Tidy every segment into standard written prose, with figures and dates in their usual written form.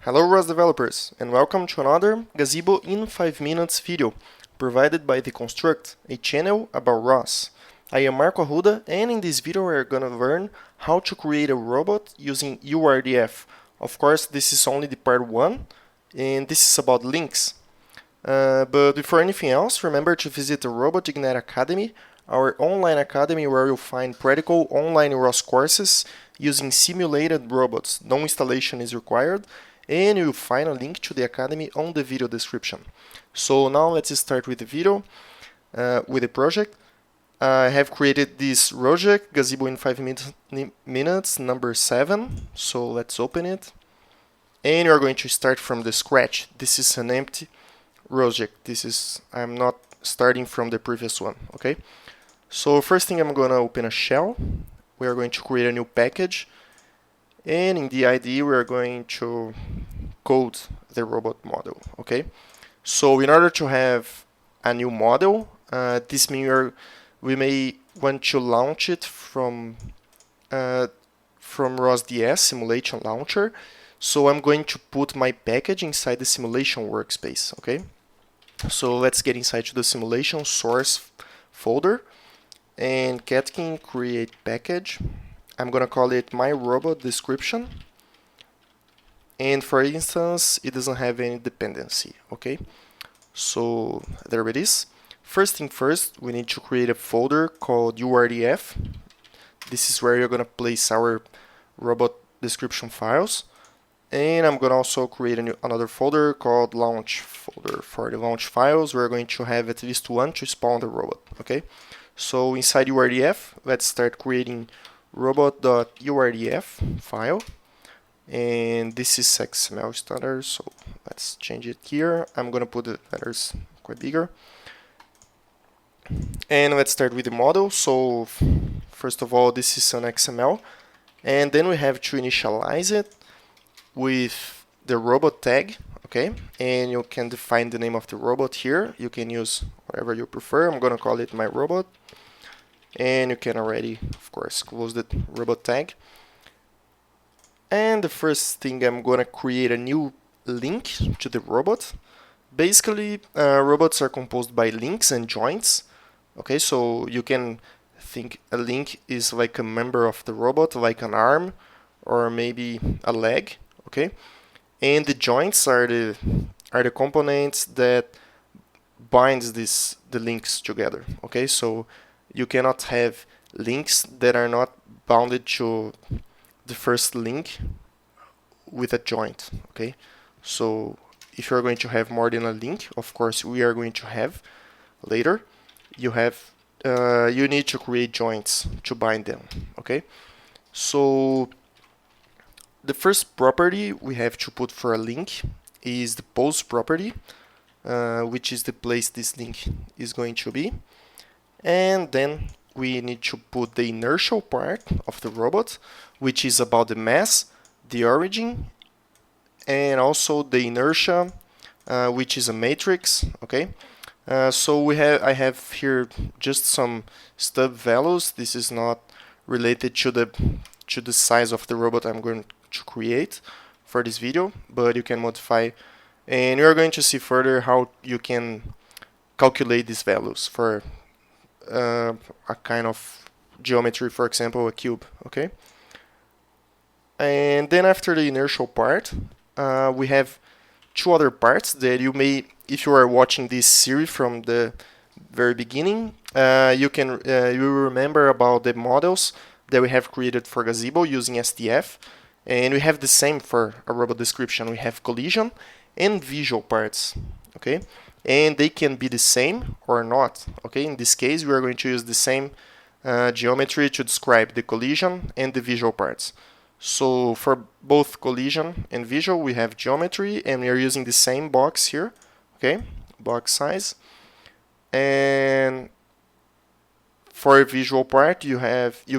Hello ROS developers, and welcome to another Gazebo in 5 minutes video provided by The Construct, a channel about ROS. I am Marco Arruda, and in this video we are gonna learn how to create a robot using URDF. Of course, this is only the part 1, and this is about links. But before anything else, remember to visit the Robotics Academy, our online academy where you'll find practical online ROS courses using simulated robots. No installation is required, and you'll find a link to the academy on the video description. So now let's start with the video, with the project. I have created this project, Gazebo in 5 minutes, number 7. So let's open it. And you're going to start from the scratch. This is an empty project. I'm not starting from the previous one, okay? So first thing, I'm going to open a shell. We are going to create a new package. And in the IDE, we are going to code the robot model, okay? So in order to have a new model, this means we may want to launch it from ROSDS simulation launcher. So I'm going to put my package inside the simulation workspace, okay? So let's get inside to the simulation source folder and catkin create package. I'm gonna call it my robot description, and for instance it doesn't have any dependency, okay? So there it is. First thing first, we need to create a folder called URDF. This is where you're gonna place our robot description files, and I'm gonna also create another folder called launch folder. For the launch files, we're going to have at least one to spawn the robot, okay? So inside URDF, let's start creating robot.urdf file, and this is XML standard, so let's change it here. I'm gonna put the letters quite bigger, and let's start with the model. So first of all, this is an XML, and then we have to initialize it with the robot tag, okay? And you can define the name of the robot here. You can use whatever you prefer. I'm gonna call it my robot. And you can already, of course, close the robot tag. And the first thing, I'm gonna create a new link to the robot. Basically, robots are composed by links and joints. Okay, so you can think a link is like a member of the robot, like an arm or maybe a leg. Okay, and the joints are the components that binds the links together. Okay, so you cannot have links that are not bounded to the first link with a joint, okay? So if you're going to have more than a link, of course we are going to have later, you need to create joints to bind them, okay? So the first property we have to put for a link is the pose property, which is the place this link is going to be. And then we need to put the inertial part of the robot, which is about the mass, the origin, and also the inertia, which is a matrix, okay? So I have here just some stub values. This is not related to the size of the robot I'm going to create for this video, but you can modify, and we are going to see further how you can calculate these values for a kind of geometry, for example a cube, okay? And then after the inertial part, we have two other parts that you may, if you are watching this series from the very beginning, you will remember about the models that we have created for Gazebo using SDF, and we have the same for a robot description. We have collision and visual parts, okay? And they can be the same or not, okay? In this case, we are going to use the same geometry to describe the collision and the visual parts. So for both collision and visual, we have geometry, and we are using the same box here, okay? Box size. And for a visual part, you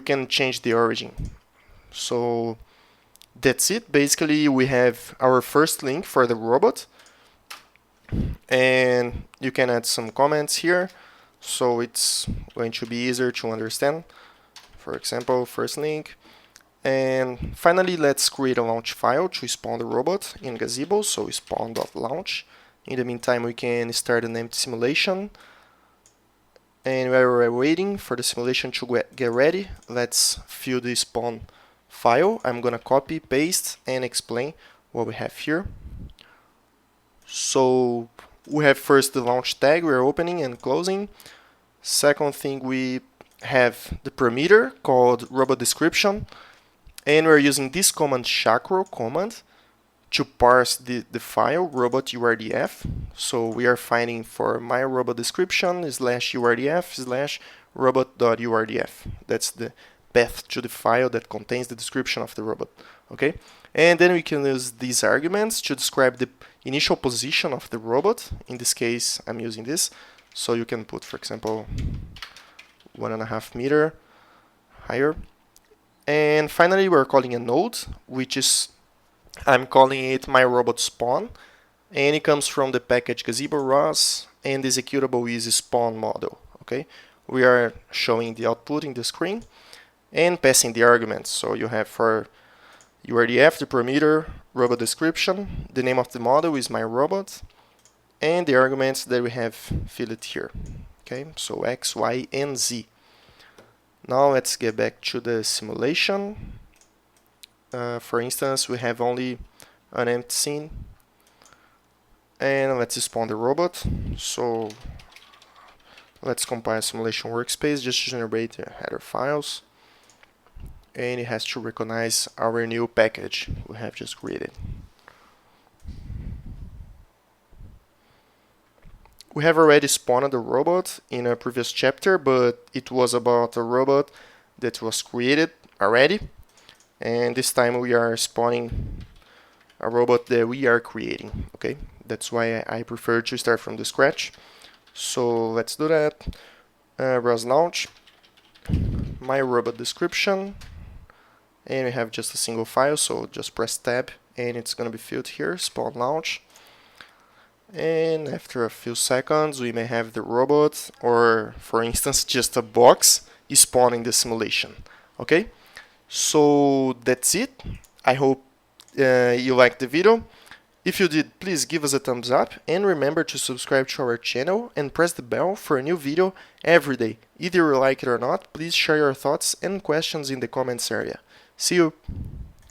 can change the origin. So that's it. Basically, we have our first link for the robot, and you can add some comments here, so it's going to be easier to understand. For example, first link, And finally, let's create a launch file to spawn the robot in Gazebo, so spawn.launch. In the meantime, we can start an empty simulation. And while we're waiting for the simulation to get ready, let's fill the spawn file. I'm gonna copy, paste, and explain what we have here. So we have first the launch tag we're opening and closing. Second thing, we have the parameter called robot description, and we're using this command chakro command to parse the file robot URDF. So we are finding for my robot description /URDF /robot.urdf. That's the path to the file that contains the description of the robot. Okay, and then we can use these arguments to describe the initial position of the robot. In this case, I'm using this. So you can put, for example, 1.5 meter higher. And finally, we're calling a node, which is, I'm calling it my robot spawn, and it comes from the package Gazebo ROS, and the executable is spawn model. Okay, we are showing the output in the screen and passing the arguments. So you have for URDF the parameter robot description, the name of the model is my robot, and the arguments that we have filled here. Okay, so X, Y, and Z. Now let's get back to the simulation. For instance, we have only an empty scene, and let's spawn the robot. So let's compile simulation workspace just to generate the header files, and it has to recognize our new package we have just created. We have already spawned the robot in a previous chapter, but it was about a robot that was created already. And this time we are spawning a robot that we are creating. Okay, that's why I prefer to start from the scratch. So let's do that. Browse launch, my robot description, and we have just a single file. So just press tab, and it's gonna be filled here. Spawn launch, and after a few seconds, we may have the robot, or for instance, just a box spawning the simulation. Okay. So that's it. I hope you liked the video. If you did, please give us a thumbs up and remember to subscribe to our channel and press the bell for a new video every day. Either you like it or not, please share your thoughts and questions in the comments area. See you!